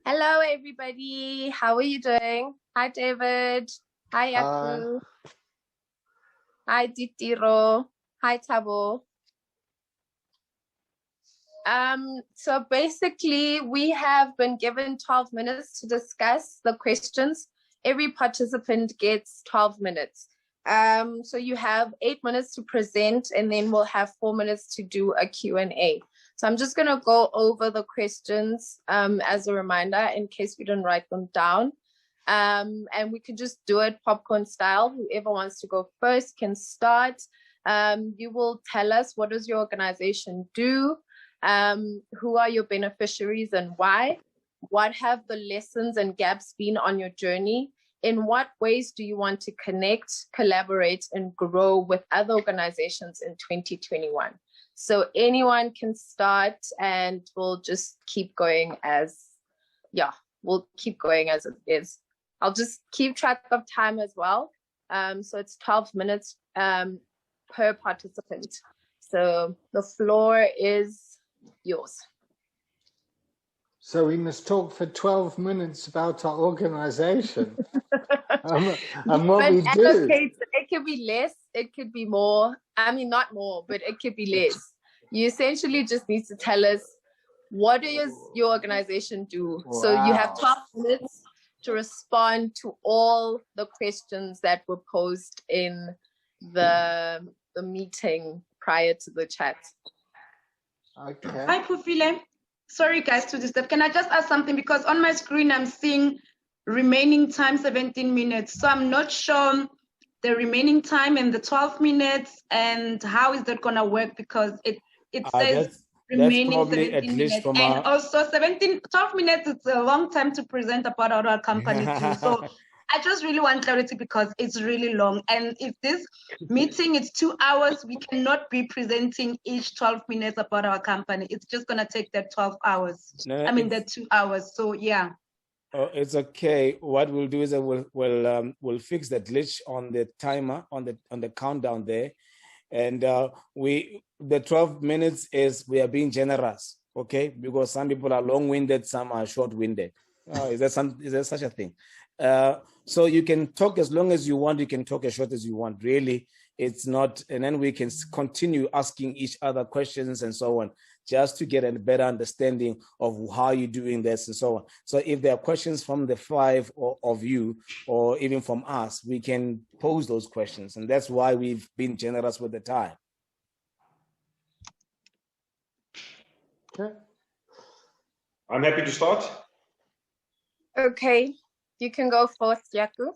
Hello, everybody. How are you doing? Hi, David. Hi, Yaku. Hi, Ditiro. Hi, Tabo. So basically, we have been given 12 minutes to discuss the questions. Every participant gets 12 minutes. So you have 8 minutes to present, and then we'll have 4 minutes to do a Q&A. So I'm just going to go over the questions as a reminder in case we didn't write them down. And we can just do it popcorn style. Whoever wants to go first can start. You will tell us, what does your organization do? Who are your beneficiaries and why? What have the lessons and gaps been on your journey? In what ways do you want to connect, collaborate, and grow with other organizations in 2021? So anyone can start, and we'll just keep going we'll keep going as it is. I'll just keep track of time as well. So it's 12 minutes per participant. So the floor is yours. So we must talk for 12 minutes about our organization and what we do. It could be less, it could be more. I mean, not more, but it could be less. You essentially just need to tell us, what does your organization do? Wow. So you have 12 minutes to respond to all the questions that were posed in the meeting prior to the chat. Okay. Hi, Pufile. Sorry, guys, to disturb. Can I just ask something? Because on my screen, I'm seeing remaining time 17 minutes. So I'm not sure the remaining time and the 12 minutes and how is that going to work, because it says remaining 17 minutes. And also 12 minutes, it's a long time to present about our company too. So I just really want clarity because it's really long. And if this meeting is 2 hours, we cannot be presenting each 12 minutes about our company. It's just going to take that 12 hours. No, that 2 hours. So yeah. Oh, it's okay. What we'll do is that we'll fix the glitch on the timer, on the countdown there. And the 12 minutes is, we are being generous, okay? Because some people are long-winded, some are short-winded. Is there such a thing? So you can talk as long as you want, you can talk as short as you want. Really, it's not, and then we can continue asking each other questions and so on, just to get a better understanding of how you're doing this and so on. So if there are questions from the five of you, or even from us, we can pose those questions. And that's why we've been generous with the time. Okay. I'm happy to start. Okay, you can go first, Yaku.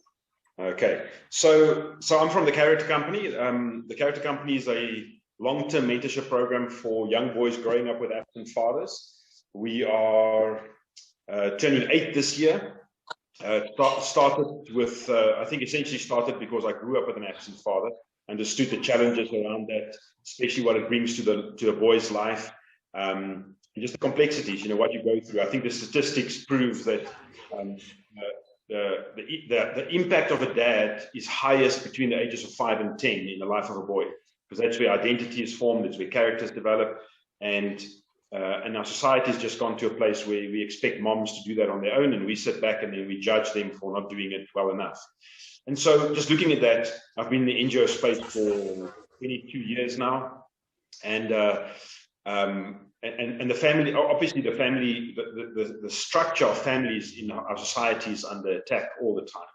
Okay, so I'm from the Character Company. The Character Company is a long-term mentorship program for young boys growing up with absent fathers. We are turning 8 this year. Started with, I think essentially started because I grew up with an absent father, understood the challenges around that, especially what it brings to a boy's life, and just the complexities, what you go through. I think the statistics prove that the impact of a dad is highest between the ages of 5 and 10 in the life of a boy, because that's where identity is formed, that's where characters develop, and our society has just gone to a place where we expect moms to do that on their own, and we sit back and then we judge them for not doing it well enough. And so just looking at that, I've been in the NGO space for 22 years now, and the family, obviously the family, the structure of families in our society is under attack all the time.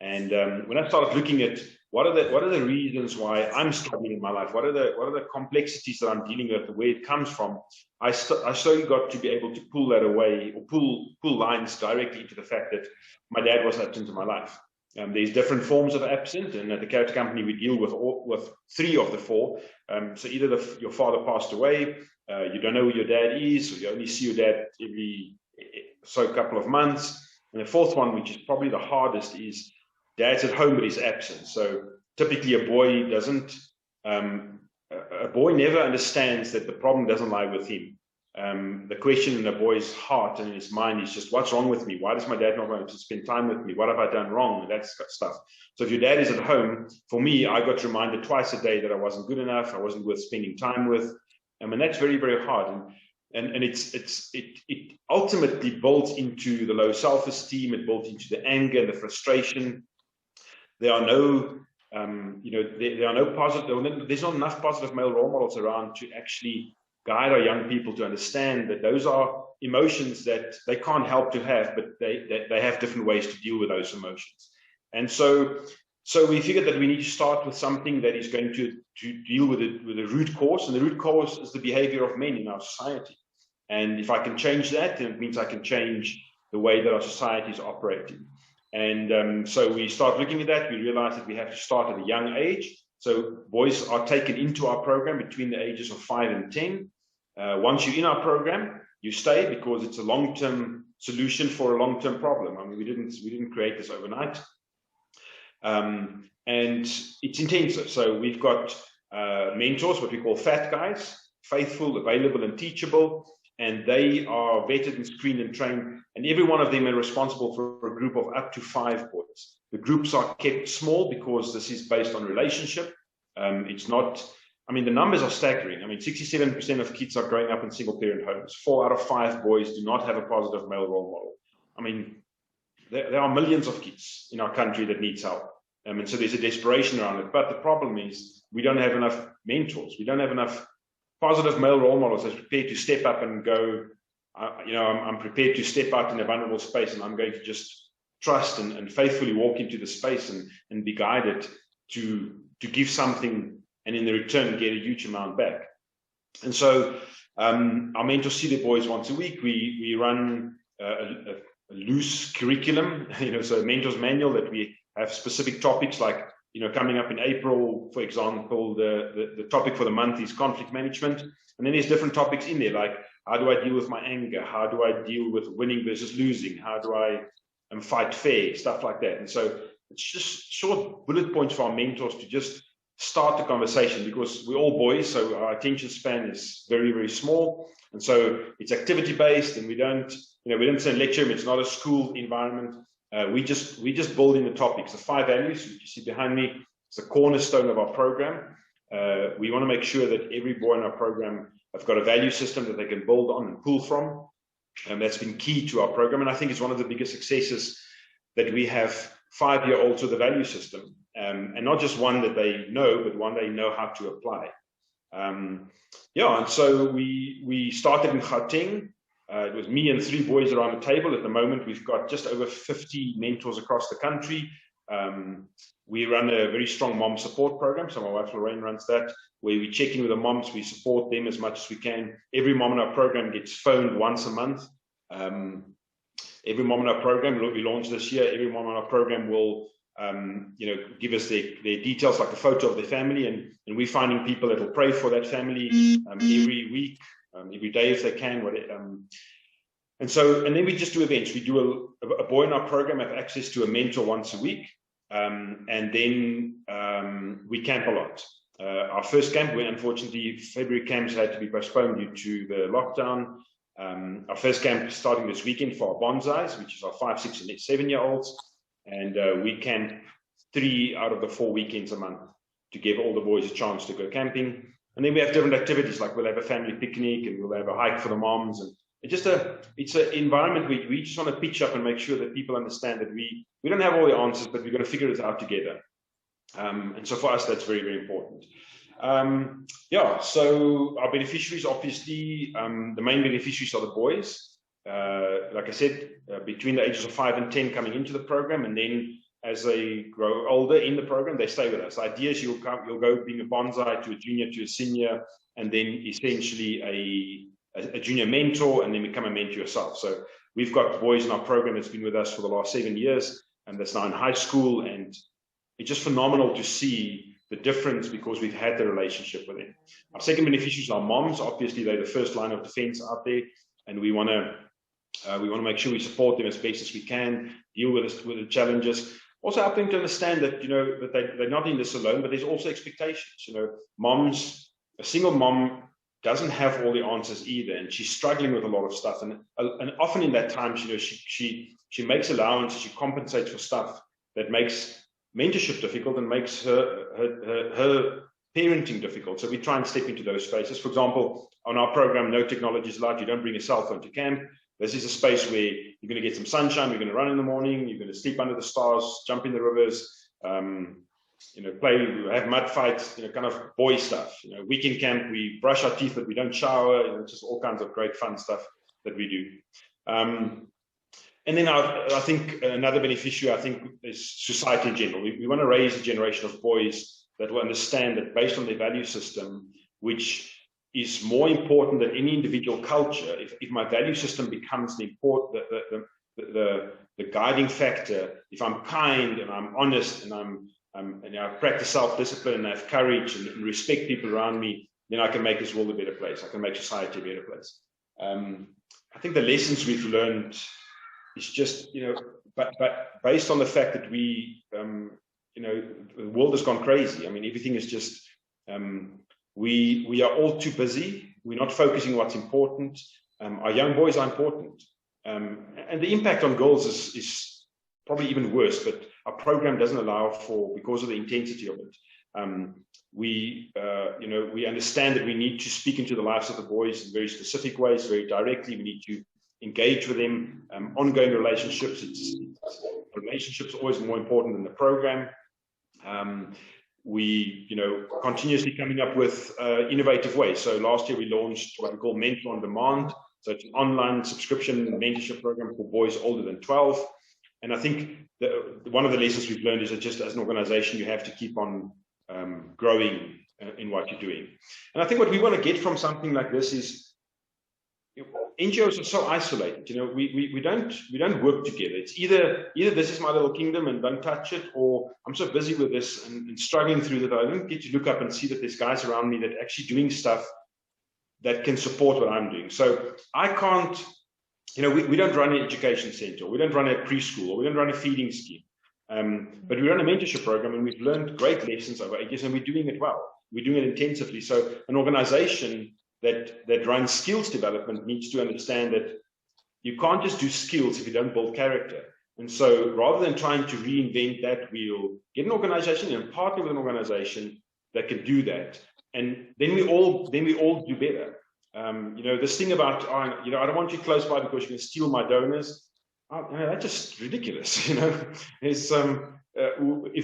And when I started looking at what are the reasons why I'm struggling in my life, what are the complexities that I'm dealing with, where it comes from, I slowly got to be able to pull that away, or pull lines directly into the fact that my dad was absent in my life. There's different forms of absent, and at the Character Company we deal with 3 of the 4. So either your father passed away, you don't know who your dad is, or you only see your dad every couple of months, and the 4th one, which is probably the hardest, is dad's at home but he's absent. So typically a boy never understands that the problem doesn't lie with him. The question in a boy's heart and in his mind is just, what's wrong with me? Why does my dad not want to spend time with me? What have I done wrong? And that stuff. So if your dad is at home, for me, I got reminded twice a day that I wasn't good enough, I wasn't worth spending time with. And that's very, very hard. and it ultimately builds into the low self-esteem. It builds into the anger and the frustration. There are no, there are no positive. There's not enough positive male role models around to actually guide our young people to understand that those are emotions that they can't help to have, but they have different ways to deal with those emotions. And so we figured that we need to start with something that is going to deal with the root cause, and the root cause is the behavior of men in our society. And if I can change that, then it means I can change the way that our society is operating. And so we start looking at that. We realize that we have to start at a young age. So boys are taken into our program between the ages of 5 and 10. Once you're in our program, you stay because it's a long-term solution for a long-term problem. I mean, we didn't create this overnight. And it's intensive. So we've got mentors, what we call fat guys, faithful, available, and teachable. And they are vetted and screened and trained. And every one of them are responsible for a group of up to 5 boys. The groups are kept small because this is based on relationship. It's not, I mean, the numbers are staggering. I mean, 67% of kids are growing up in single parent homes. 4 out of 5 boys do not have a positive male role model. I mean, there are millions of kids in our country that needs help. And so there's a desperation around it. But the problem is we don't have enough mentors. We don't have enough positive male role models that's prepared to step up and go, I'm prepared to step out in a vulnerable space, and I'm going to just trust and faithfully walk into the space and be guided to give something, and in the return get a huge amount back. And so our mentors see the boys once a week. We run a loose curriculum, so a mentor's manual that we have specific topics like, coming up in April, for example, the topic for the month is conflict management. And then there's different topics in there, like how do I deal with my anger? How do I deal with winning versus losing? How do I fight fair? Stuff like that. And so it's just short bullet points for our mentors to just start the conversation, because we're all boys, so our attention span is very, very small. And so it's activity based, and we don't say lecture room. It's not a school environment. We just build in the topics. The 5 values you see behind me, it's the cornerstone of our program. We want to make sure that every boy in our program have got a value system that they can build on and pull from. And that's been key to our program. And I think it's one of the biggest successes that we have 5-year-olds with a value system. And not just one that they know, but one they know how to apply. And so we started in Gauteng. It was me and 3 boys around the table. At the moment, we've got just over 50 mentors across the country. We run a very strong mom support program. So my wife Lorraine runs that, where we check in with the moms. We support them as much as we can. Every mom in our program gets phoned once a month. Every mom in our program, we launched this year, every mom in our program will give us their details, like a photo of their family. And we're finding people that will pray for that family every week. Every day if they can, and then we just do events. We do a boy in our program have access to a mentor once a week, and then we camp a lot. Our first camp, where unfortunately February camps had to be postponed due to the lockdown. Our first camp is starting this weekend for our bonsais, which is our 5, 6, and 7-year-olds, and we camp 3 out of the 4 weekends a month to give all the boys a chance to go camping. And then we have different activities, like we'll have a family picnic and we'll have a hike for the moms. And it's an environment where we just want to pitch up and make sure that people understand that we don't have all the answers, but we're going to figure it out together. And so for us, that's very, very important. So our beneficiaries, obviously, the main beneficiaries are the boys. Like I said, between the ages of 5 and 10 coming into the program, and then as they grow older in the program, they stay with us. The idea is you'll go being a bonsai to a junior to a senior, and then essentially a junior mentor, and then become a mentor yourself. So we've got boys in our program that's been with us for the last 7 years, and that's now in high school, and it's just phenomenal to see the difference because we've had the relationship with them. Our second beneficiaries are moms. Obviously, they're the first line of defense out there, and we want to make sure we support them as best as we can, deal with the challenges. Also help them to understand that, that they're not in this alone, but there's also expectations. Moms, a single mom doesn't have all the answers either, and she's struggling with a lot of stuff. And often in that time, she makes allowances, she compensates for stuff that makes mentorship difficult and makes her parenting difficult. So we try and step into those spaces. For example, on our program, No Technology is Allowed. You don't bring a cell phone to camp. This is a space where you're going to get some sunshine. You're going to run in the morning. You're going to sleep under the stars, jump in the rivers, play, have mud fights, kind of boy stuff. Weekend camp, we brush our teeth, but we don't shower. Just all kinds of great fun stuff that we do. And then I think another beneficiary, is society in general. We want to raise a generation of boys that will understand that based on their value system, which is more important than any individual culture, if my value system becomes the guiding factor, if I'm kind and I'm honest and I practice self-discipline and I have courage and respect people around me, then I can make this world a better place. I can make society a better place. I think the lessons we've learned is just, but based on the fact that we, the world has gone crazy. I mean, everything is just, we are all too busy. We're not focusing on what's important. Our young boys are important. And the impact on girls is probably even worse, but our program doesn't allow for, because of the intensity of it. We understand that we need to speak into the lives of the boys in very specific ways, very directly. We need to engage with them, ongoing relationships. Relationships are always more important than the program. We, continuously coming up with innovative ways. So last year we launched what we call Mentor on Demand. So it's an online subscription mentorship program for boys older than 12. And I think one of the lessons we've learned is that just as an organization, you have to keep on growing in what you're doing. And I think what we want to get from something like this is, NGOs are so isolated. We don't work together. It's either this is my little kingdom and don't touch it, or I'm so busy with this and struggling through that I don't get to look up and see that there's guys around me that are actually doing stuff that can support what I'm doing. So I can't, we don't run an education center, we don't run a preschool, or we don't run a feeding scheme. But we run a mentorship program, and we've learned great lessons over 8 years, and we're doing it well. We're doing it intensively. So an organization that runs skills development needs to understand that you can't just do skills if you don't build character. And so rather than trying to reinvent that wheel, get an organization and partner with an organization that can do that. And then we all do better. This thing about, I don't want you close by because you can steal my donors. That's just ridiculous. If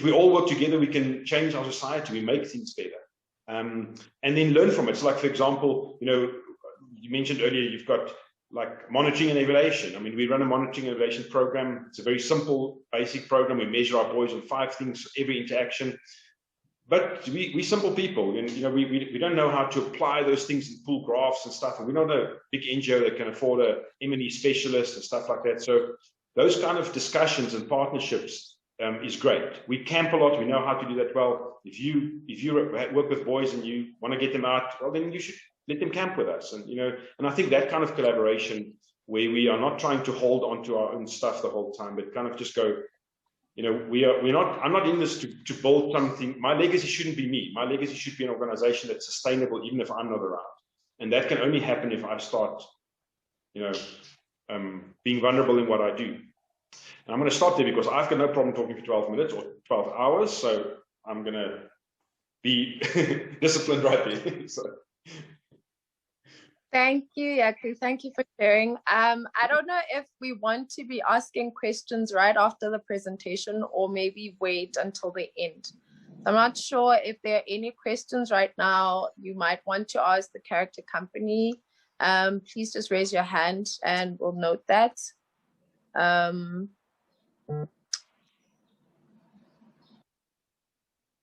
we all work together, we can change our society. We make things better. And then learn from it. So, like, for example, you mentioned earlier, you've got like monitoring and evaluation. I mean, we run a monitoring and evaluation program. It's a very simple, basic program. We measure our boys on 5 things, every interaction. But we simple people, and we don't know how to apply those things and pull graphs and stuff. And we're not a big NGO that can afford a M&E specialist and stuff like that. So those kind of discussions and partnerships is great. We camp a lot. We know how to do that well. If you work with boys and you want to get them out, well, then you should let them camp with us. And and I think that kind of collaboration, where we are not trying to hold onto our own stuff the whole time, but kind of just go, I'm not in this to build something. My legacy shouldn't be me. My legacy should be an organization that's sustainable, even if I'm not around. And that can only happen if I start, being vulnerable in what I do. And I'm going to stop there because I've got no problem talking for 12 minutes or 12 hours. So I'm going to be disciplined right there. So. Thank you, Yaku. Thank you for sharing. I don't know if we want to be asking questions right after the presentation or maybe wait until the end. I'm not sure if there are any questions right now you might want to ask the character company. Please just raise your hand and we'll note that.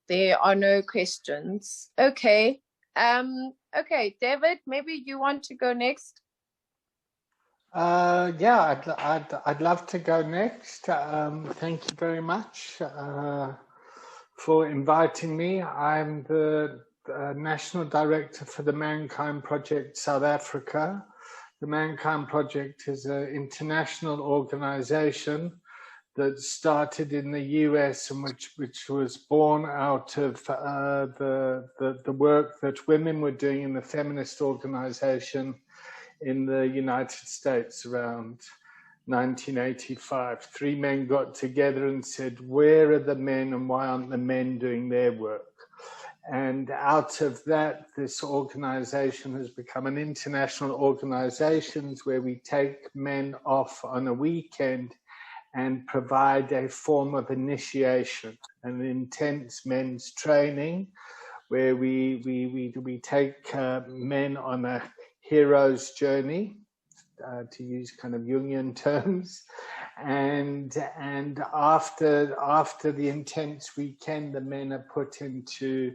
There are no questions. Okay. Okay, David, maybe you want to go next? Yeah, I'd love to go next. Thank you very much for inviting me. I'm the National Director for the Mankind Project South Africa. The Mankind Project is an international organization that started in the US and which was born out of the work that women were doing in the feminist organization in the United States around 1985. 3 men got together and said, where are the men and why aren't the men doing their work? And out of that, this organization has become an international organization where we take men off on a weekend and provide a form of initiation, an intense men's training, where we take men on a hero's journey, to use kind of Jungian terms, and after the intense weekend, the men are put into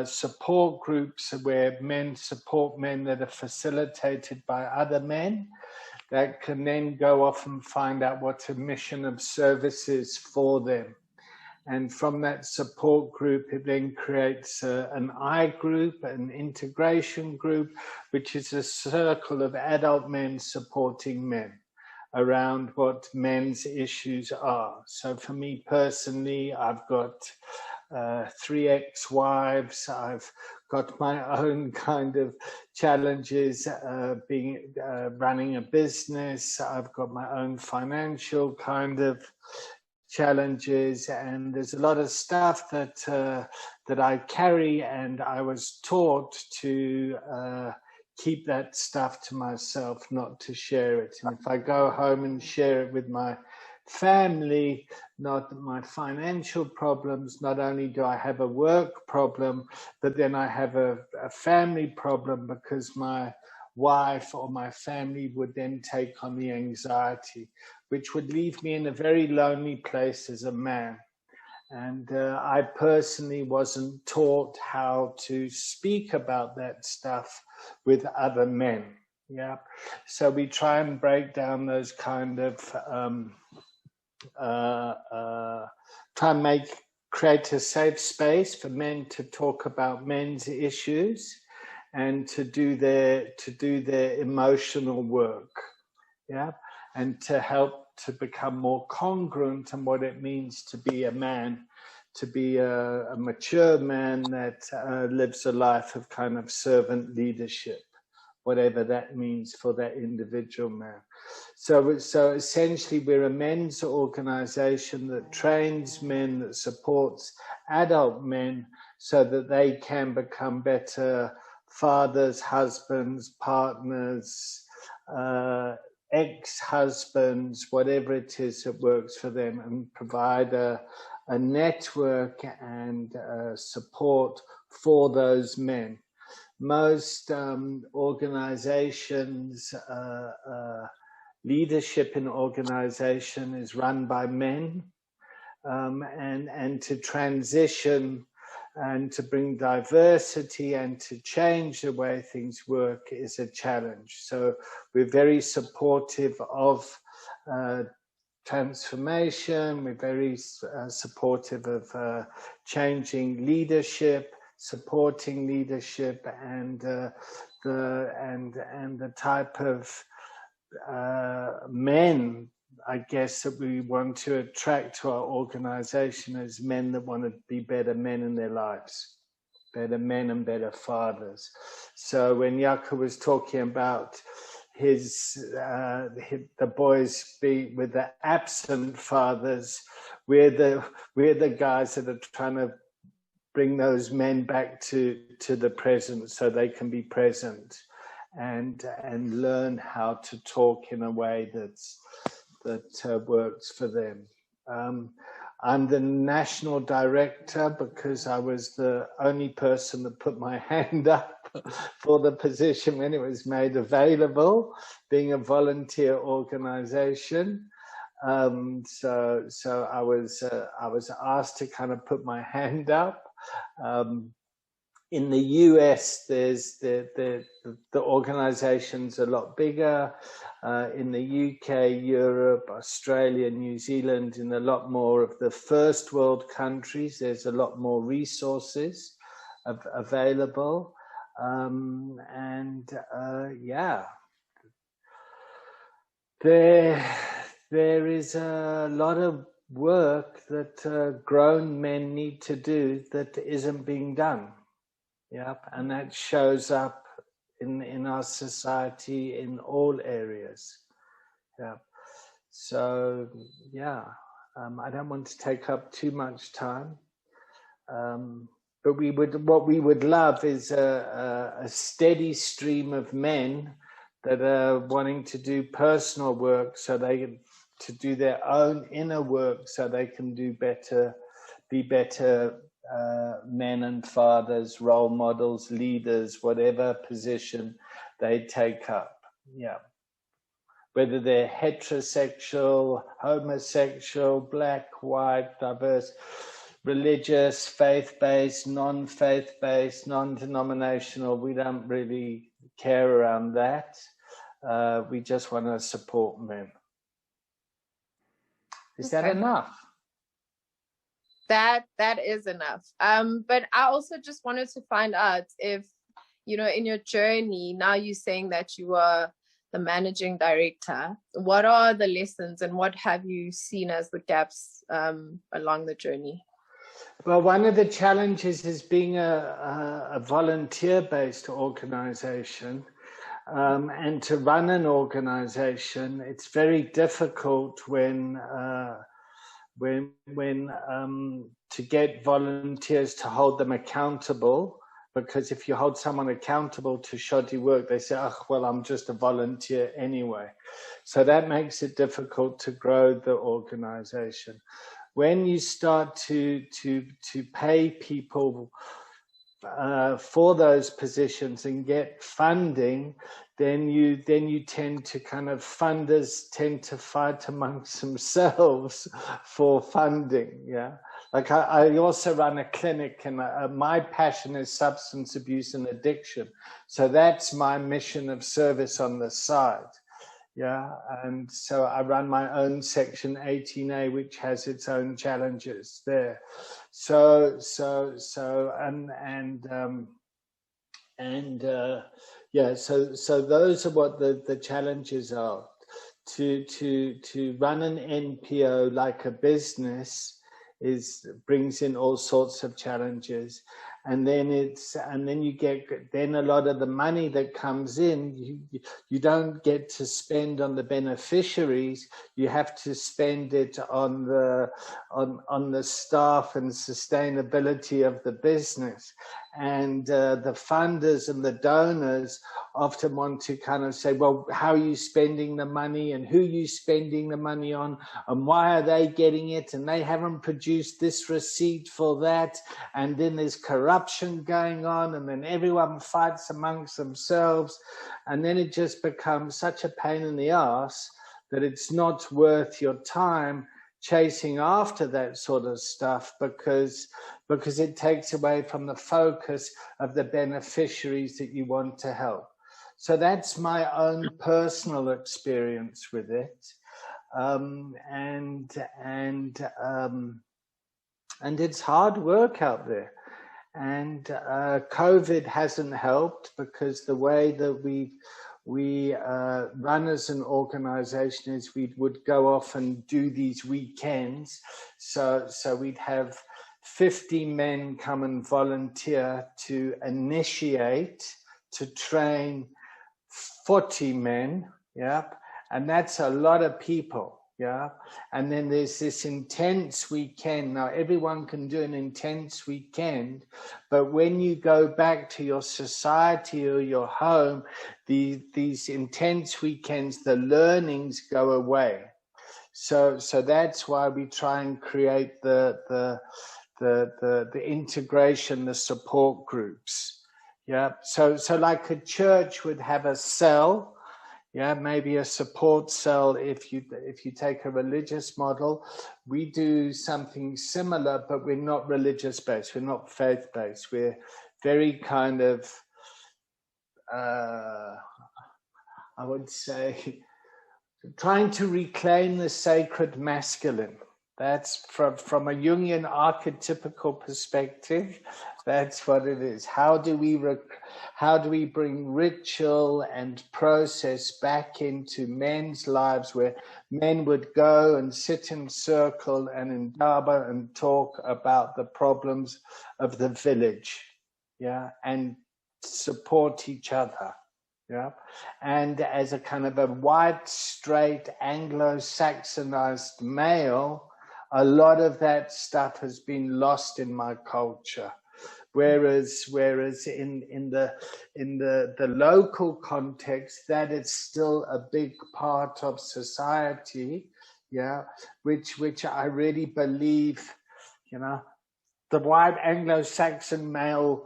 support groups where men support men that are facilitated by other men that can then go off and find out what a mission of service is for them. And from that support group, it then creates an I group, an integration group, which is a circle of adult men supporting men around what men's issues are. So for me personally, I've got 3 ex-wives. I've got my own kind of challenges, running a business. I've got my own financial kind of challenges, and there's a lot of stuff that I carry, and I was taught to keep that stuff to myself, not to share it. And if I go home and share it with my family, not my financial problems, not only do I have a work problem, but then I have a family problem, because my wife or my family would then take on the anxiety, which would leave me in a very lonely place as a man. And I personally wasn't taught how to speak about that stuff with other men. Yeah, so we try and break down those kind of try and create a safe space for men to talk about men's issues and to do their emotional work. Yeah, and to help to become more congruent in what it means to be a man, to be a mature man that lives a life of kind of servant leadership, whatever that means for that individual man. So essentially, we're a men's organization that trains men, that supports adult men so that they can become better fathers, husbands, partners, ex-husbands, whatever it is that works for them, and provide a network and support for those men. Most organizations, leadership in organization is run by men, and to transition and to bring diversity and to change the way things work is a challenge. So we're very supportive of transformation. We're very supportive of changing leadership, supporting leadership, and the type of men, I guess, that we want to attract to our organization as men that want to be better men in their lives, better men and better fathers. So when Jaco was talking about the boys be with the absent fathers, we're the guys that are trying to bring those men back to the present so they can be present and learn how to talk in a way that works for them. I'm the national director because I was the only person that put my hand up for the position when it was made available, being a volunteer organization. So I was asked to kind of put my hand up. In the US, there's the organization's a lot bigger. In the UK, Europe, Australia, New Zealand, in a lot more of the first world countries, there's a lot more resources available. Yeah, there is a lot of work that grown men need to do that isn't being done. Yep, and that shows up in our society in all areas. Yeah. So yeah, I don't want to take up too much time. But what we would love is a steady stream of men that are wanting to do personal work, so to do their own inner work, so they can be better men and fathers, role models, leaders, whatever position they take up. Yeah. Whether they're heterosexual, homosexual, black, white, diverse, religious, faith-based, non-faith-based, non-denominational, we don't really care around that. We just want to support men. Is that enough? That is enough. But I also just wanted to find out if, in your journey, now you're saying that you are the managing director, what are the lessons and what have you seen as the gaps along the journey? Well, one of the challenges is being a volunteer-based organization, and to run an organization, it's very difficult when to get volunteers to hold them accountable, because if you hold someone accountable to shoddy work, they say, oh, well, I'm just a volunteer anyway. So that makes it difficult to grow the organization. When you start to pay people for those positions and get funding, then you tend to funders tend to fight amongst themselves for funding. Yeah, like I also run a clinic, and my passion is substance abuse and addiction, so that's my mission of service on the side. Yeah, and so I run my own Section 18A, which has its own challenges there. So those are what the challenges are. To run an NPO like a business brings in all sorts of challenges. And then you get a lot of the money that comes in, you don't get to spend on the beneficiaries. You have to spend it on the staff and sustainability of the business. And the funders and the donors often want to say, well, how are you spending the money, and who are you spending the money on, and why are they getting it, and they haven't produced this receipt for that, and then there's corruption going on, and then everyone fights amongst themselves, and then it just becomes such a pain in the ass that it's not worth your time chasing after that sort of stuff, because it takes away from the focus of the beneficiaries that you want to help. So that's my own personal experience with it, and it's hard work out there. And COVID hasn't helped, because the way that we run as an organization is we would go off and do these weekends. So we'd have 50 men come and volunteer to initiate, to train 40 men. Yeah. And that's a lot of people. Yeah. And then there's this intense weekend. Now everyone can do an intense weekend, but when you go back to your society or your home, these intense weekends, the learnings go away. So that's why we try and create the integration, the support groups. Yeah. So like a church would have a cell. Yeah, maybe a support cell. If you take a religious model, we do something similar, but we're not religious based. We're not faith based. We're very I would say, trying to reclaim the sacred masculine. That's from a Jungian archetypical perspective. That's what it is. How do we bring ritual and process back into men's lives, where men would go and sit in circle and in Daba and talk about the problems of the village, yeah, and support each other. Yeah, and as a kind of a white, straight, Anglo-Saxonized male, a lot of that stuff has been lost in my culture, Whereas in the local context, that is still a big part of society, yeah, which I really believe, the white Anglo-Saxon male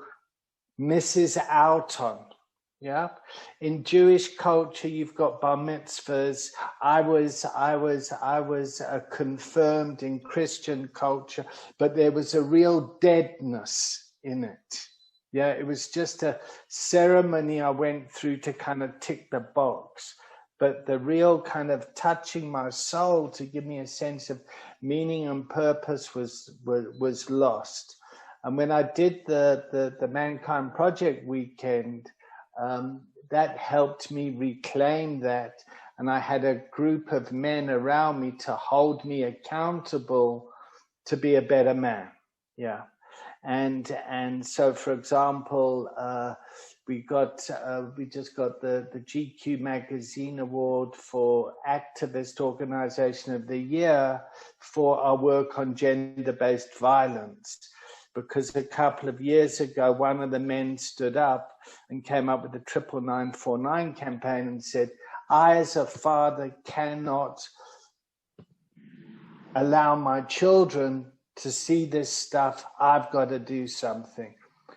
misses out on. Yeah, in Jewish culture, you've got bar mitzvahs. I was confirmed in Christian culture, but there was a real deadness in it. Yeah, it was just a ceremony I went through to kind of tick the box. But the real kind of touching my soul to give me a sense of meaning and purpose was lost. And when I did the Mankind Project weekend, that helped me reclaim that. And I had a group of men around me to hold me accountable to be a better man. Yeah. And so, for example, we just got the GQ Magazine Award for Activist Organization of the Year for our work on gender-based violence. Because a couple of years ago, one of the men stood up and came up with the 99949 campaign and said, I as a father cannot allow my children to see this stuff. I've got to do something.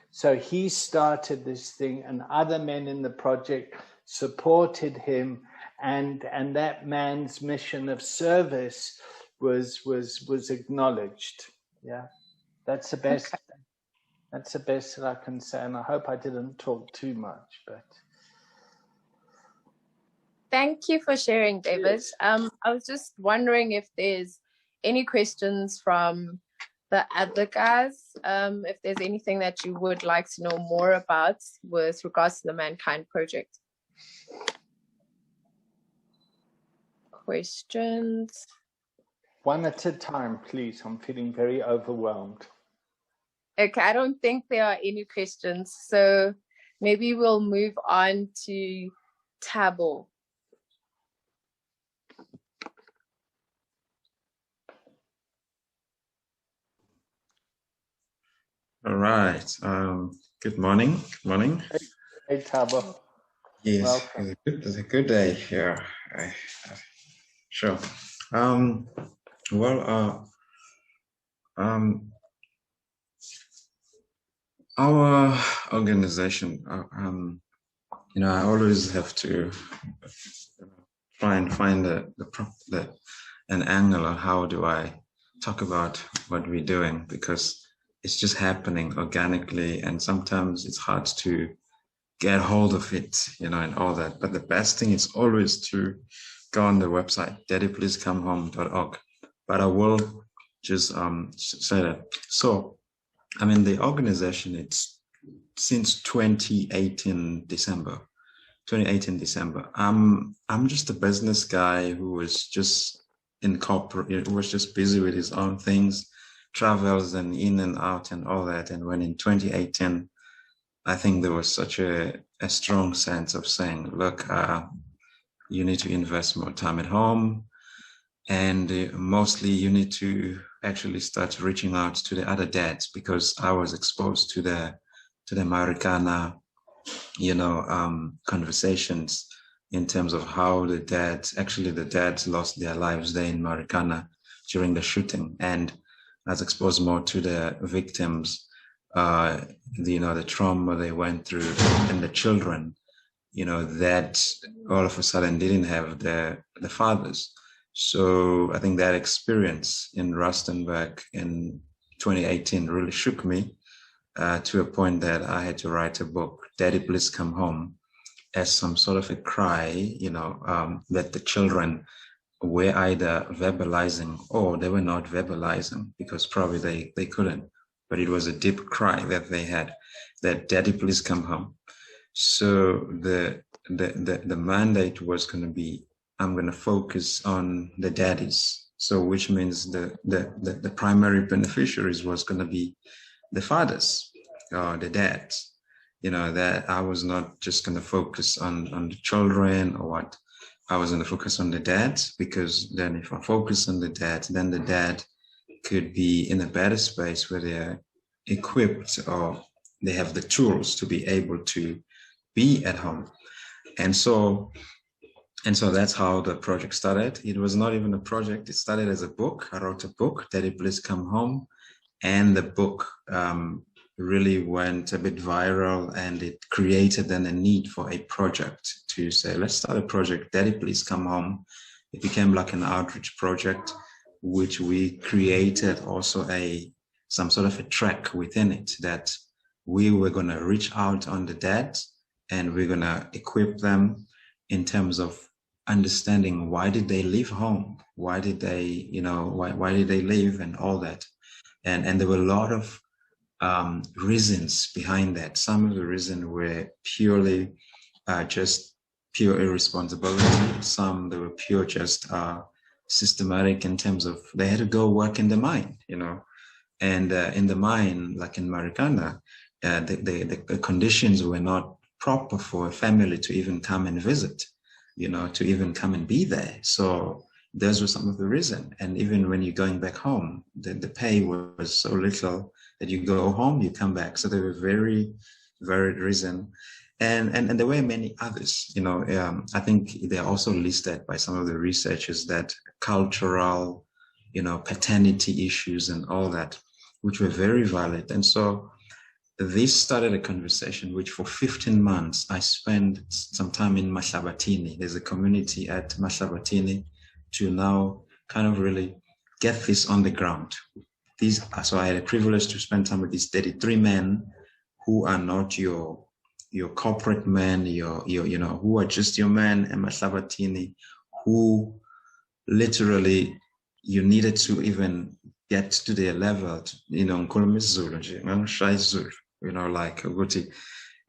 So he started this thing, and other men in the project supported him, and that man's mission of service was acknowledged. Yeah. That's the best. Okay. That's the best that I can say, and I hope I didn't talk too much. But thank you for sharing, David. I was just wondering if there's any questions from the other guys. If there's anything that you would like to know more about with regards to the Mankind Project. Questions? One at a time, please. I'm feeling very overwhelmed. Okay, I don't think there are any questions, so maybe we'll move on to Thabo. All right. Good morning. Good morning. Hey, Thabo. Yes, welcome. It's a good day here. Sure. Our organization, I always have to try and find an angle on how do I talk about what we're doing, because it's just happening organically, and sometimes it's hard to get hold of it, and all that. But the best thing is always to go on the website, daddypleasecomehome.org. But I will just say that. So, the organization, it's since 2018 December. I'm just a business guy who was just in corporate, who was just busy with his own things, travels and in and out and all that. And when in 2018, I think there was such a strong sense of saying, look, you need to invest more time at home, and mostly you need to actually start reaching out to the other dads, because I was exposed to the Marikana, conversations in terms of how the dads lost their lives there in Marikana during the shooting, and I was exposed more to the victims, the trauma they went through, and the children, that all of a sudden didn't have the fathers. So I think that experience in Rustenburg in 2018 really shook me to a point that I had to write a book, Daddy Please Come Home, as some sort of a cry, that the children were either verbalizing or they were not verbalizing, because probably they couldn't. But it was a deep cry that they had, that Daddy Please Come Home. So the mandate was going to be, I'm going to focus on the daddies. So which means the primary beneficiaries was going to be the fathers, or the dads. That I was not just going to focus on the children or what. I was going to focus on the dads, because then if I focus on the dads, then the dad could be in a better space where they're equipped or they have the tools to be able to be at home. And so that's how the project started. It was not even a project. It started as a book. I wrote a book, Daddy Please Come Home. And the book really went a bit viral, and it created then a need for a project to say, let's start a project, Daddy Please Come Home. It became like an outreach project, which we created also some sort of a track within it, that we were going to reach out on the dads, and we're going to equip them in terms of understanding why did they leave home, why did they leave, and all that. And there were a lot of reasons behind that. Some of the reasons were purely just pure irresponsibility. Some they were pure just systematic in terms of they had to go work in the mine, and in the mine, like in Marikana, the conditions were not proper for a family to even come and visit, to even come and be there. So those were some of the reasons. And even when you're going back home, the pay was so little that you go home, you come back. So they were very varied reason. And there were many others, I think they're also listed by some of the researchers, that cultural, paternity issues and all that, which were very valid. And so this started a conversation, which for 15 months, I spent some time in Mahlabatini. There's a community at Mahlabatini to now kind of really get this on the ground. So I had a privilege to spend time with these 33 men who are not your corporate men, who are just your men in Mahlabatini, who literally you needed to even get to their level, like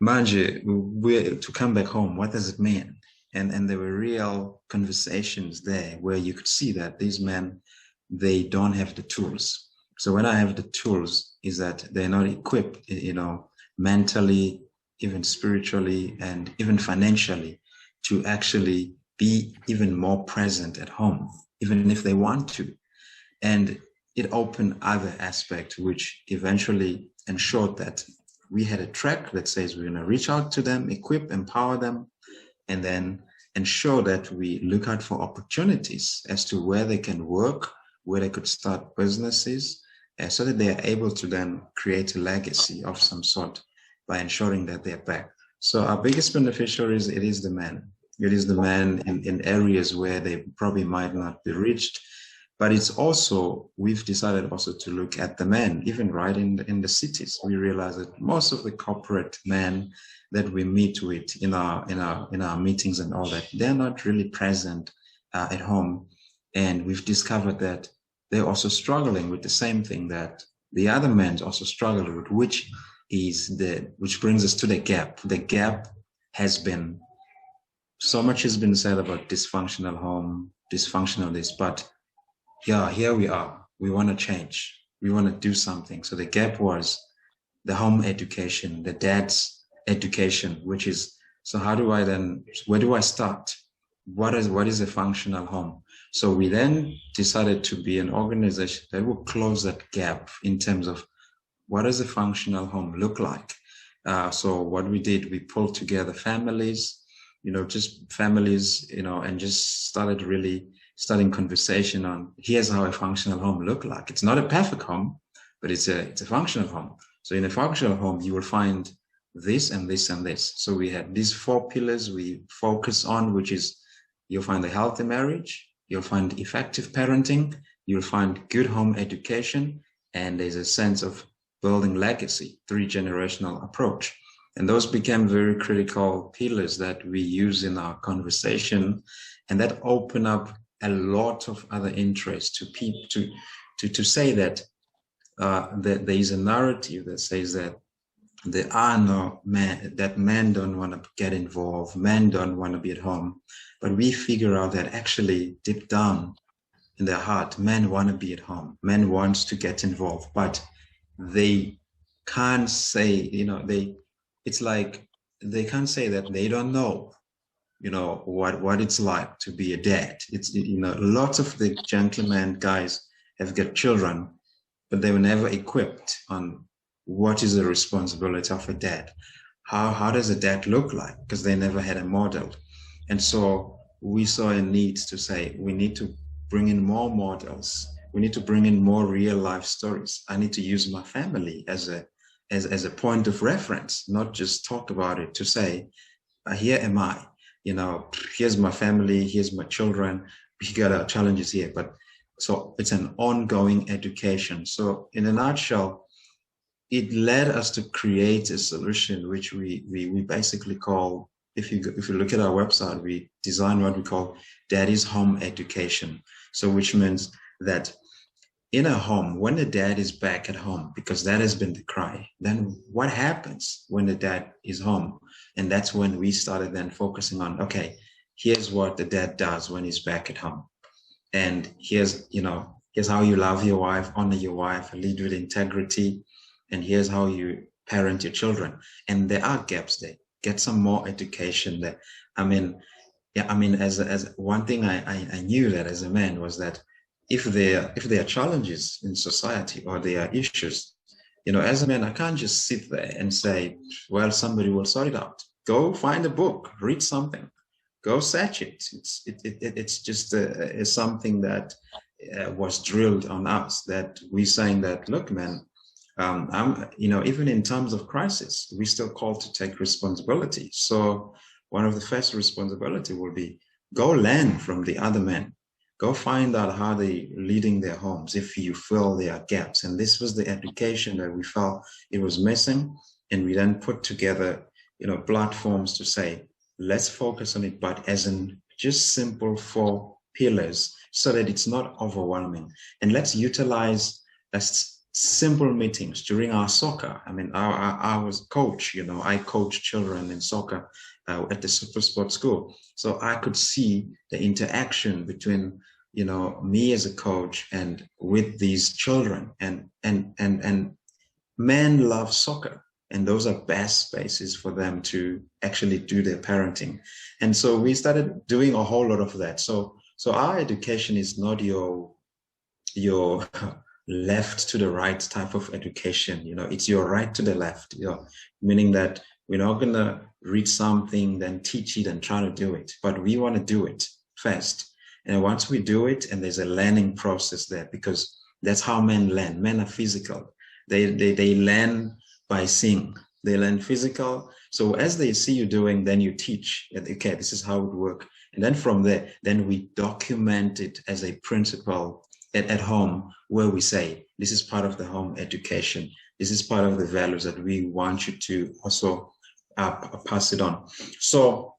manje, to come back home, what does it mean? And there were real conversations there where you could see that these men, they don't have the tools. So when I have the tools, is that they're not equipped, mentally, even spiritually, and even financially, to actually be even more present at home, even if they want to. And it opened other aspects, which eventually ensured that we had a track that says we're going to reach out to them, equip, empower them, and then ensure that we look out for opportunities as to where they can work, where they could start businesses, so that they are able to then create a legacy of some sort by ensuring that they're back. So our biggest beneficiaries, it is the men. It is the men in areas where they probably might not be reached. But it's also, we've decided also to look at the men, even right in the cities. We realize that most of the corporate men that we meet with in our meetings and all that, they're not really present at home. And we've discovered that they're also struggling with the same thing that the other men also struggle with, which brings us to the gap. The gap has been, so much has been said about dysfunctional home, dysfunctional this, but yeah, here we are. We want to change. We want to do something. So the gap was the home education, the dad's education, which is, so how do I then, where do I start? What is a functional home? So we then decided to be an organization that will close that gap in terms of what does a functional home look like? So what we did, we pulled together families, just families, and just starting conversation on here's how a functional home look like. It's not a perfect home, but it's a functional home. So in a functional home, you will find this and this and this. So we had these 4 pillars we focus on, which is you'll find a healthy marriage, you'll find effective parenting, you'll find good home education, and there's a sense of building legacy, 3-generational approach. And those became very critical pillars that we use in our conversation, and that open up a lot of other interests to people to say that there is a narrative that says that there are no men, that men don't want to get involved, men don't want to be at home. But we figure out that actually deep down in their heart, men want to be at home, men want to get involved, but they can't say, it's like they can't say that they don't know, what it's like to be a dad. It's, lots of the gentlemen guys have got children, but they were never equipped on what is the responsibility of a dad? How does a dad look like? Because they never had a model. And so we saw a need to say, we need to bring in more models. We need to bring in more real life stories. I need to use my family as a point of reference, not just talk about it, to say, here am I, here's my family, here's my children, we got our challenges here. But so it's an ongoing education. So in a nutshell, it led us to create a solution which we basically call, if you look at our website, we design what we call Daddy's Home Education. So which means that in a home, when the dad is back at home, because that has been the cry, then what happens when the dad is home? And that's when we started then focusing on, okay, here's what the dad does when he's back at home. And here's how you love your wife, honor your wife, lead with integrity. And here's how you parent your children. And there are gaps there. Get some more education there. As one thing I knew that as a man was that if there are challenges in society or there are issues, as a man, I can't just sit there and say, well, somebody will sort it out. Go find a book, read something, go search it. It's just something that was drilled on us, that we're saying that, look, man, even in times of crisis, we're still called to take responsibility. So one of the first responsibility will be go learn from the other men. Go find out how they're leading their homes if you feel there are gaps. And this was the education that we felt it was missing. And we then put together, platforms to say, let's focus on it, but as in just simple 4 pillars so that it's not overwhelming. And let's utilize simple meetings during our soccer. I was coach, I coach children in soccer at the Super Sport School. So I could see the interaction between, me as a coach and with these children, and men love soccer. And those are best spaces for them to actually do their parenting. And so we started doing a whole lot of that. So our education is not your left to the right type of education. It's your right to the left, meaning that we're not going to read something, then teach it and try to do it. But we want to do it first. And once we do it, and there's a learning process there, because that's how men learn. Men are physical. They learn by seeing. They learn physical. So as they see you doing, then you teach. Okay, this is how it works. And then from there, then we document it as a principle at home, where we say, this is part of the home education. This is part of the values that we want you to also pass it on. So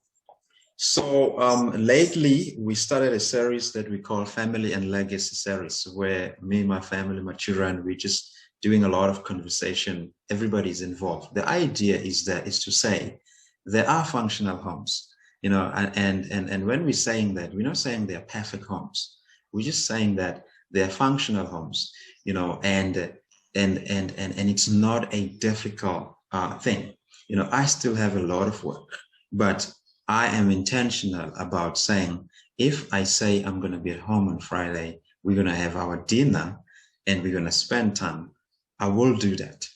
lately, we started a series that we call Family and Legacy Series, where me, my family, my children, we're just doing a lot of conversation. Everybody's involved. The idea is to say there are functional homes, and when we're saying that, we're not saying they're perfect homes. We're just saying that they're functional homes, and it's not a difficult thing. I still have a lot of work, but I am intentional about saying, if I say I'm going to be at home on Friday, we're going to have our dinner and we're going to spend time, I will do that.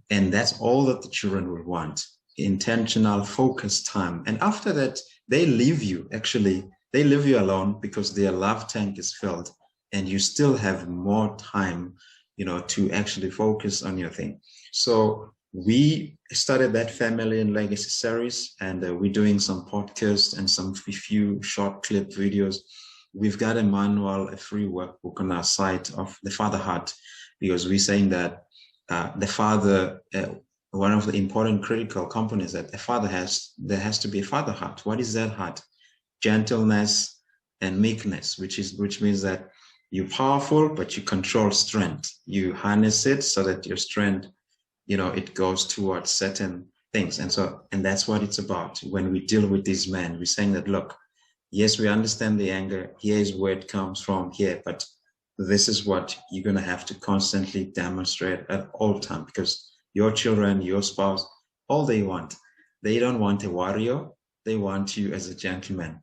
And that's all that the children will want, intentional, focused time. And after that, they leave you alone, because their love tank is filled and you still have more time, to actually focus on your thing. So we started that Family and Legacy series, and we're doing some podcasts and some few short clip videos. We've got a manual, a free workbook on our site of the Father Heart, because we're saying that the father, one of the important critical components that a father there has to be a father heart. What is that heart? Gentleness and meekness, which means that you're powerful, but you control strength. You harness it so that your strength, it goes towards certain things. And that's what it's about. When we deal with these men, we're saying that, look, yes, we understand the anger. Here is where it comes from here, but this is what you're going to have to constantly demonstrate at all time, because your children, your spouse, all they don't want a warrior. They want you as a gentleman.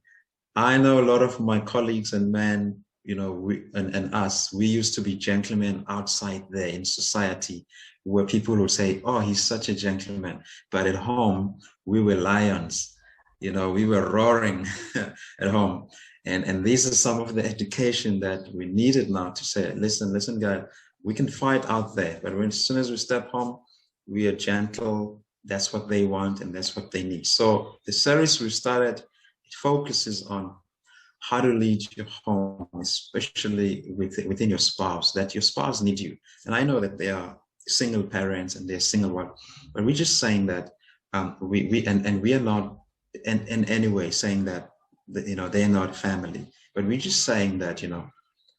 I know a lot of my colleagues and men, you know, we and us, we used to be gentlemen outside there in society, where people would say, oh, he's such a gentleman. But at home, we were lions. You know, we were roaring at home. And these are some of the education that we needed now to say, listen, guys, we can fight out there, but as soon as we step home, we are gentle. That's what they want, and that's what they need. So the series we started, it focuses on how to lead your home, especially within your spouse, that your spouse needs you. And I know that they are single parents and they're single one, but we're just saying that we are not in any way saying that, you know, they're not family, but we're just saying that, you know,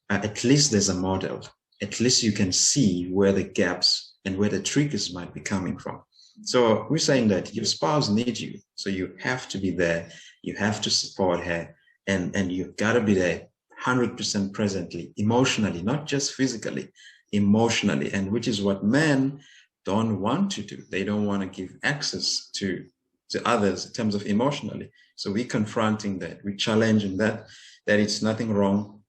at least there's a model. At least you can see where the gaps and where the triggers might be coming from. So we're saying that your spouse needs you, so you have to be there. You have to support her, and you've got to be there 100% presently, emotionally, not just physically, emotionally, and which is what men don't want to do. They don't want to give access to others in terms of emotionally. So we're confronting that, we're challenging that it's nothing wrong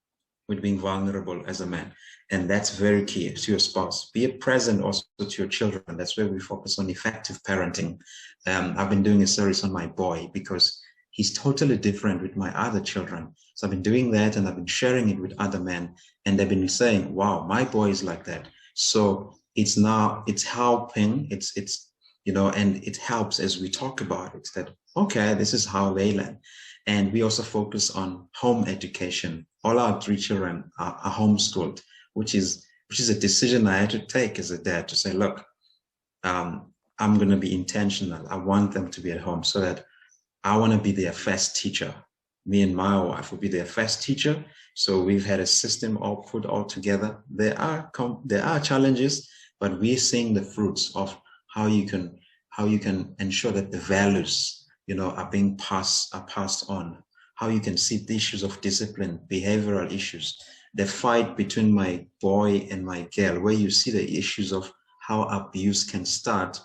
with being vulnerable as a man. And that's very key to your spouse. Be present also to your children. That's where we focus on effective parenting. I've been doing a series on my boy because he's totally different with my other children. So I've been doing that, and I've been sharing it with other men, and they've been saying, wow, my boy is like that. So it's helping, it's you know, and it helps as we talk about it, that, okay, this is how they learn. And we also focus on home education. All our 3 children are homeschooled, which is a decision I had to take as a dad, to say, look, I'm going to be intentional. I want them to be at home, so that I want to be their first teacher. Me and my wife will be their first teacher. So we've had a system all put all together. There are challenges, but we're seeing the fruits of how you can ensure that the values, you know, are passed on. How you can see the issues of discipline, behavioral issues, the fight between my boy and my girl, where you see the issues of how abuse can start,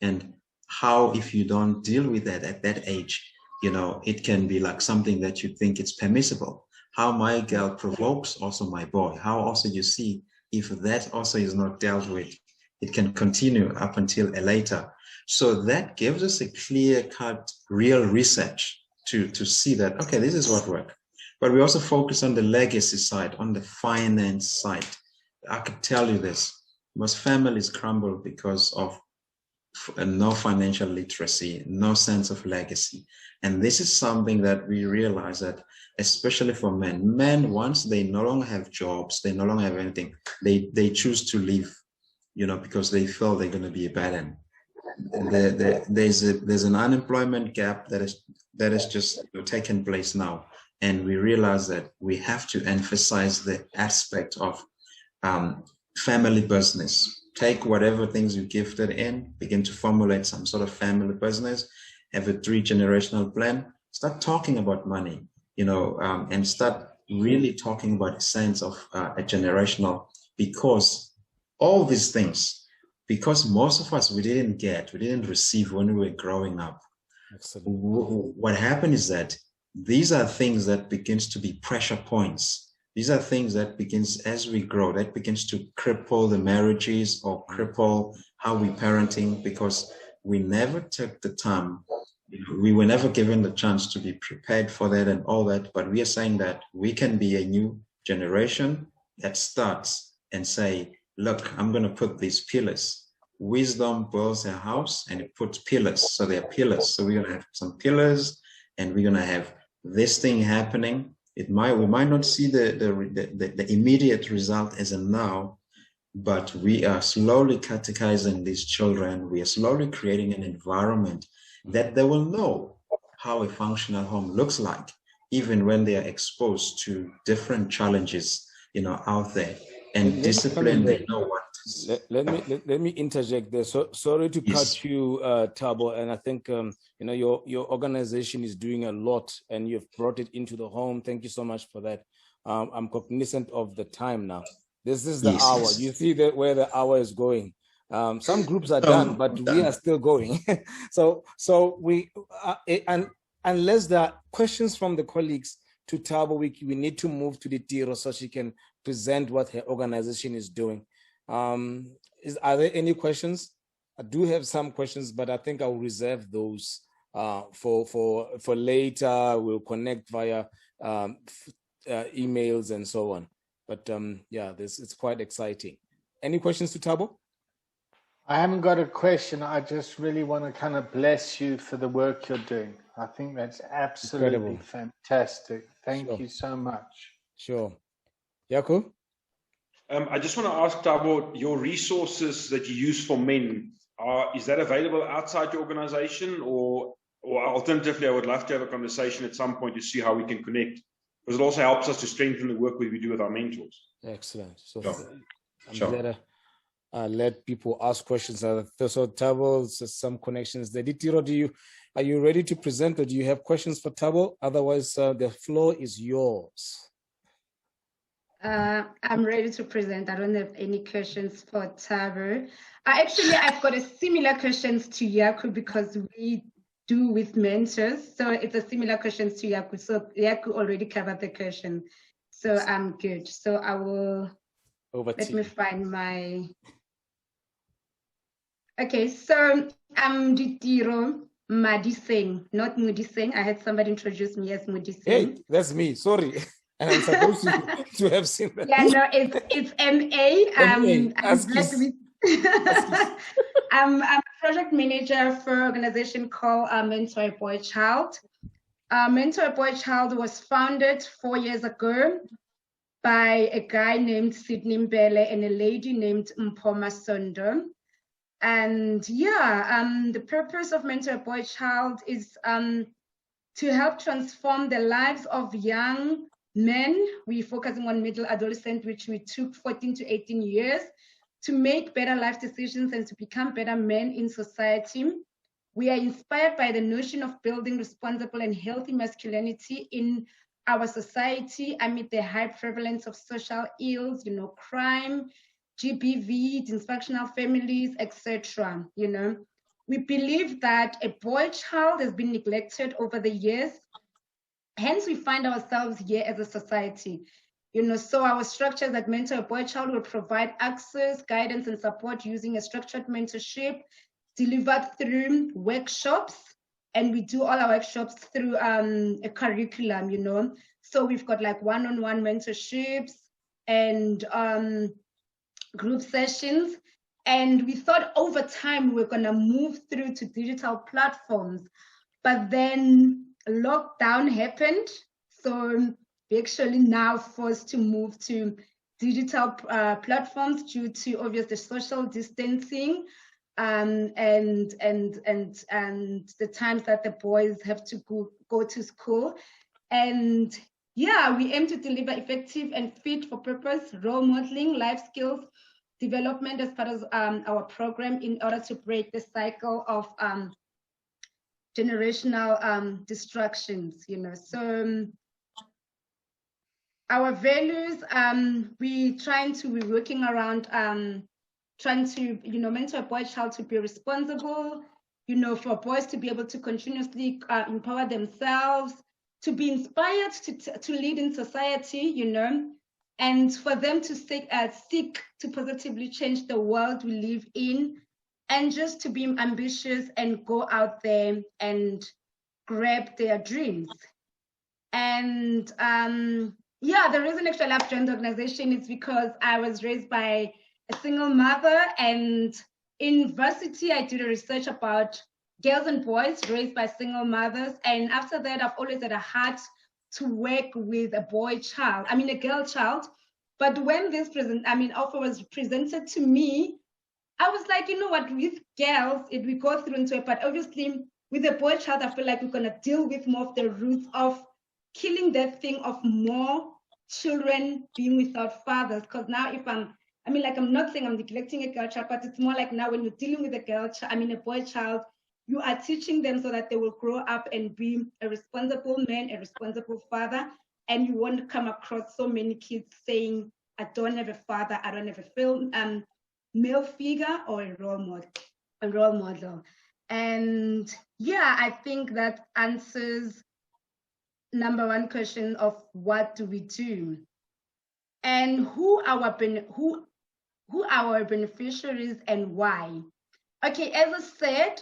and how, if you don't deal with that at that age, you know, it can be like something that you think it's permissible. How my girl provokes also my boy. How also you see, if that also is not dealt with, it can continue up until a later. So that gives us a clear-cut, real research to see that, okay, this is what works. But we also focus on the legacy side, on the finance side. I could tell you this, most families crumble because of no financial literacy, no sense of legacy. And this is something that we realize that, especially for men, once they no longer have jobs, they no longer have anything, they choose to leave, you know, because they feel they're going to be a burden. There's an unemployment gap that is just taken place now. And we realize that we have to emphasize the aspect of family business. Take whatever things you gifted in, begin to formulate some sort of family business, have a 3-generational plan, start talking about money, you know, and start really talking about a sense of a generational, because all these things, because most of us, we didn't receive when we were growing up. Excellent. What happened is that these are things that begins to be pressure points. These are things that begins as we grow, that begins to cripple the marriages or cripple how we're parenting, because we never took the time. We were never given the chance to be prepared for that and all that. But we are saying that we can be a new generation that starts and say, look, I'm going to put these pillars. Wisdom builds a house and it puts pillars. So there are pillars. So we're going to have some pillars, and we're going to have this thing happening. We might not see the immediate result as a now, but we are slowly catechizing these children. We are slowly creating an environment that they will know how a functional home looks like, even when they are exposed to different challenges, you know, out there. And discipline, they know what. Let me interject there. So sorry to cut you, Thabo, and I think you know, your organization is doing a lot, and you've brought it into the home. Thank you so much for that. I'm cognizant of the time now. This is the hour. You see where the hour is going. Some groups are done, but we are still going. So we and unless there are questions from the colleagues, to Tabo, we need to move to the Tiro so she can present what her organization is doing. Are there any questions? I do have some questions, but I think I'll reserve those for later. We'll connect via emails and so on. But yeah, it's quite exciting. Any questions to Tabo? I haven't got a question. I just really want to kind of bless you for the work you're doing. I think that's absolutely fantastic. Thank you so much. Sure. Jaco? I just want to ask Tabo, your resources that you use for men, is that available outside your organization, or alternatively, I would love to have a conversation at some point to see how we can connect, because it also helps us to strengthen the work we do with our mentors. Excellent. So I'm Sure. glad let people ask questions. So Tabo, some connections there. Ditiro, are you ready to present, or do you have questions for Tabo? Otherwise, the floor is yours. I'm ready to present. I don't have any questions for Tabo. Actually, I've got a similar questions to Jaco, because we do with mentors. So it's a similar questions to Jaco. So Jaco already covered the question. So I'm good. So I will, let me find my, okay. So I'm Ditiro Madiseng, not Mudiseng. I had somebody introduce me as Mudiseng. Hey, that's me. Sorry. And I'm supposed to have seen that. Yeah, no, it's MA. I'm a project manager for an organization called Mentor a Boy Child. Mentor a Boy Child was founded 4 years ago by a guy named Sidney Mbele and a lady named Mpoma Sondo. And yeah, the purpose of Mentor a Boy Child is to help transform the lives of young men. We're focusing on middle adolescent, which we took 14 to 18 years, to make better life decisions and to become better men in society. We are inspired by the notion of building responsible and healthy masculinity in our society amid the high prevalence of social ills, crime, GBV, dysfunctional families, etc. We believe that a boy child has been neglected over the years. Hence, we find ourselves here as a society. So our structures that Mentor a Boy Child will provide access, guidance, and support using a structured mentorship delivered through workshops. And we do all our workshops through a curriculum, So we've got like one-on-one mentorships and group sessions. And we thought over time we're gonna move through to digital platforms, but then lockdown happened. So we're actually now forced to move to digital platforms due to obviously social distancing and the times that the boys have to go to school. And yeah, we aim to deliver effective and fit for purpose role modeling, life skills development as part of our program in order to break the cycle of generational distractions, So our values, we're working around trying to, mentor a boy child to be responsible, for boys to be able to continuously empower themselves, to be inspired to lead in society, and for them to seek to positively change the world we live in, and just to be ambitious and go out there and grab their dreams. And yeah, the reason actually I've joined the organization is because I was raised by a single mother, and in varsity I did a research about girls and boys raised by single mothers. And after that, I've always had a heart to work with a girl child. But when this offer was presented to me, I was like, you know what, with girls, we go through into it, but obviously with a boy child, I feel like we're gonna deal with more of the roots of killing that thing of more children being without fathers. Because now if I'm not saying I'm neglecting a girl child, but it's more like now when you're dealing with a boy child, you are teaching them so that they will grow up and be a responsible man, a responsible father, and you won't come across so many kids saying, I don't have a father, I don't have a male figure or a role model. And yeah, I think that answers number one question of what do we do, and who our beneficiaries and why. Okay, as I said,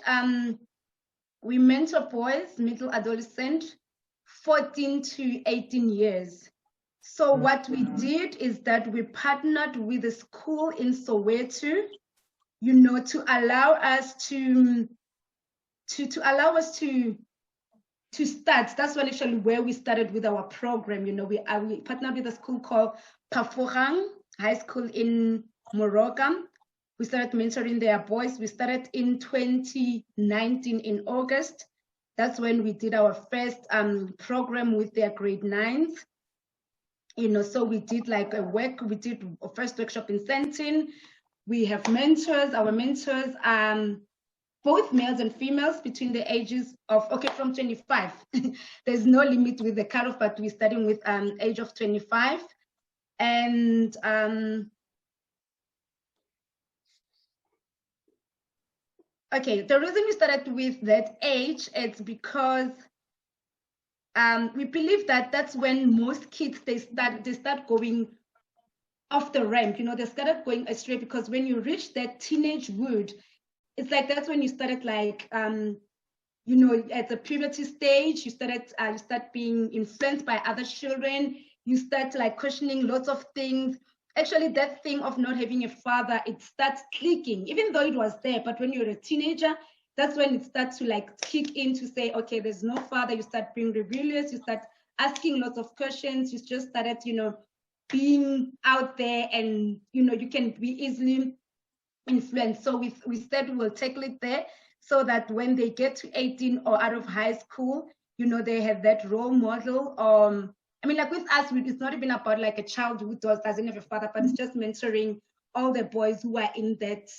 we mentor boys, middle adolescent, 14 to 18 years. So what we did is that we partnered with a school in Soweto, you know, to allow us to start. That's when actually where we started with our program. You know, we partnered with a school called Paforang High School in Moroka. We started mentoring their boys. We started in 2019 in August. That's when we did our first program with their grade 9s. You know, so we did like we did a first workshop in Sentin. We have mentors. Our mentors both males and females between the ages of, from 25. There's no limit with the cutoff, but we're starting with age of 25. And the reason we started with that age is because we believe that that's when most kids, they start going off the ramp, you know, they started going astray, because when you reach that teenage wood, it's like that's when you started like, you know, at the puberty stage, you start being influenced by other children. You start like questioning lots of things. Actually, that thing of not having a father, it starts clicking, even though it was there. But when you're a teenager, that's when it starts to like kick in to say, okay, there's no father. You start being rebellious. You start asking lots of questions. You just started, you know, being out there, and, you know, you can be easily influenced. So we said we'll tackle it there, so that when they get to 18 or out of high school, you know, they have that role model. I mean, like with us, it's not even about like a child who doesn't have a father, but it's just mentoring all the boys who are in that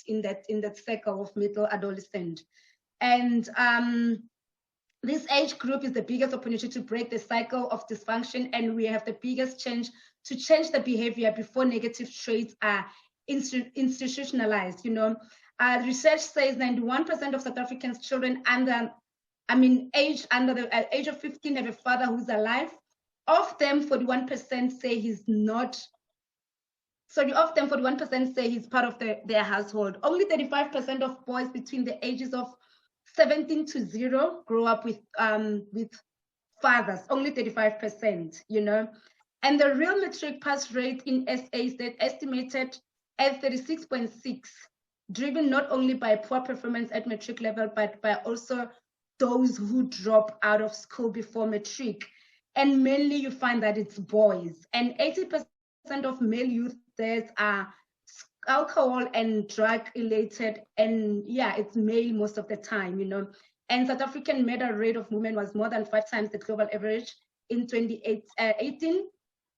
circle of middle adolescent. And this age group is the biggest opportunity to break the cycle of dysfunction, and we have the biggest change to change the behavior before negative traits are institutionalized. You know, research says 91% of South Africans' children under the age of 15 have a father who's alive. Of them, 41% say he's not. Sorry, of them, 41% say he's part of their household. Only 35% of boys between the ages of 17 to 0 grow up with fathers. Only 35%, you know. And the real matric pass rate in SA is estimated at 36.6, driven not only by poor performance at matric level, but by also those who drop out of school before matric. And mainly you find that it's boys. And 80% of male youth deaths are alcohol and drug related. And yeah, it's male most of the time, you know. And South African murder rate of women was more than 5 times the global average in 2018,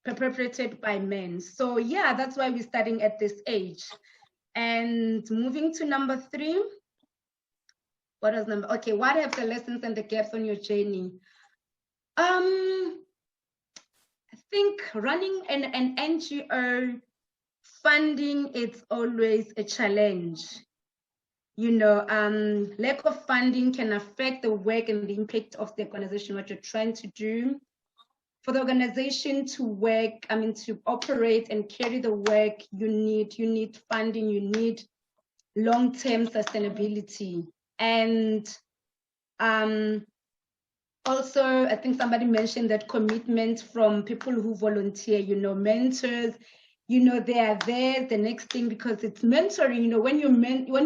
perpetrated by men. So yeah, that's why we're starting at this age. And moving to number 3. What have the lessons and the gaps on your journey? I think running an NGO, funding, it's always a challenge. You know, lack of funding can affect the work and the impact of the organization, what you're trying to do. For the organization to work, to operate and carry the work, you need funding, you need long-term sustainability. And also, I think somebody mentioned that commitment from people who volunteer, you know, mentors, you know, they are there. The next thing, because it's mentoring, you know, when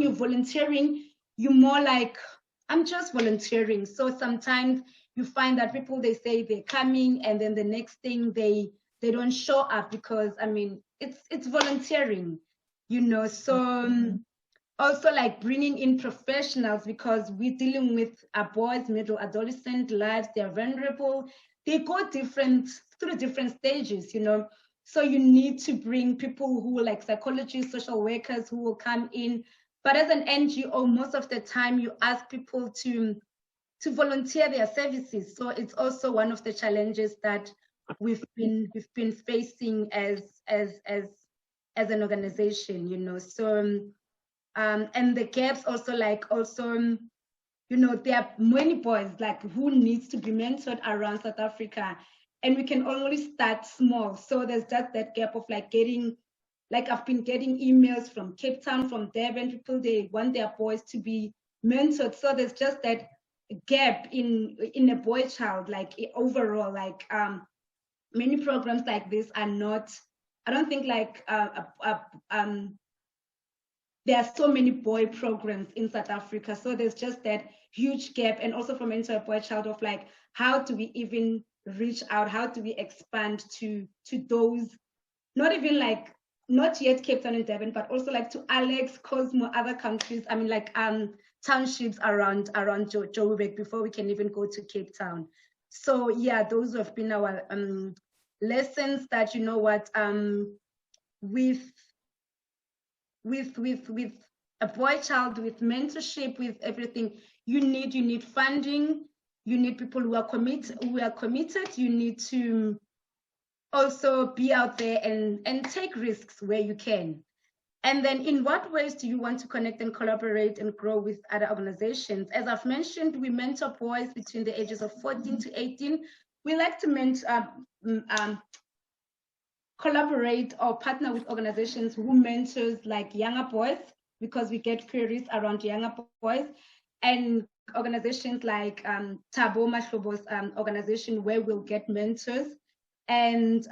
you're volunteering, you're more like, I'm just volunteering. So sometimes you find that people, they say they're coming, and then the next thing they don't show up, because it's volunteering, you know. So also like bringing in professionals, because we're dealing with boys, middle adolescent lives. They're vulnerable. They go through different stages, you know. So you need to bring people who are like psychologists, social workers, who will come in. But as an NGO, most of the time you ask people to volunteer their services. So it's also one of the challenges that we've been facing as an organization, you know. So and the gaps also you know, there are many boys like who needs to be mentored around South Africa, and we can only start small. So there's just that gap of like getting, like I've been getting emails from Cape Town, from Durban, people, they want their boys to be mentored. So there's just that gap in a boy child, like overall, like many programs like this are not, I don't think like there are so many boy programs in South Africa. So there's just that huge gap. And also for mentor a boy child of like, how do we even reach out? How do we expand to those, not even like, not yet Cape Town and Durban, but also like to Alex, Cosmo, other countries. I mean, like townships around Joburg before we can even go to Cape Town. So yeah, those have been our lessons that, you know what, with a boy child, with mentorship, with everything, you need funding, you need people who are committed, you need to also be out there and take risks where you can. And then in what ways do you want to connect and collaborate and grow with other organizations? As I've mentioned, we mentor boys between the ages of 14 to 18. We like to collaborate or partner with organizations who mentors like younger boys, because we get queries around younger boys, and organizations like Tabo Mahlobo's organization, where we'll get mentors, and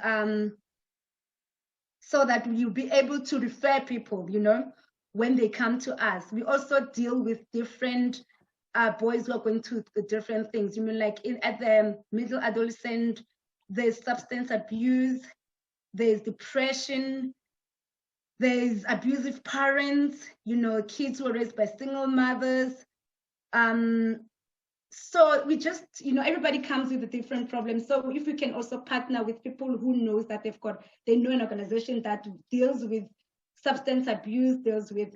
so that you'll be able to refer people, you know, when they come to us. We also deal with different boys who are going through different things. You mean like at the middle adolescent, there's substance abuse, there's depression, there's abusive parents, you know, kids who are raised by single mothers. So we just, you know, everybody comes with a different problem. So if we can also partner with people who knows that they know an organization that deals with substance abuse, deals with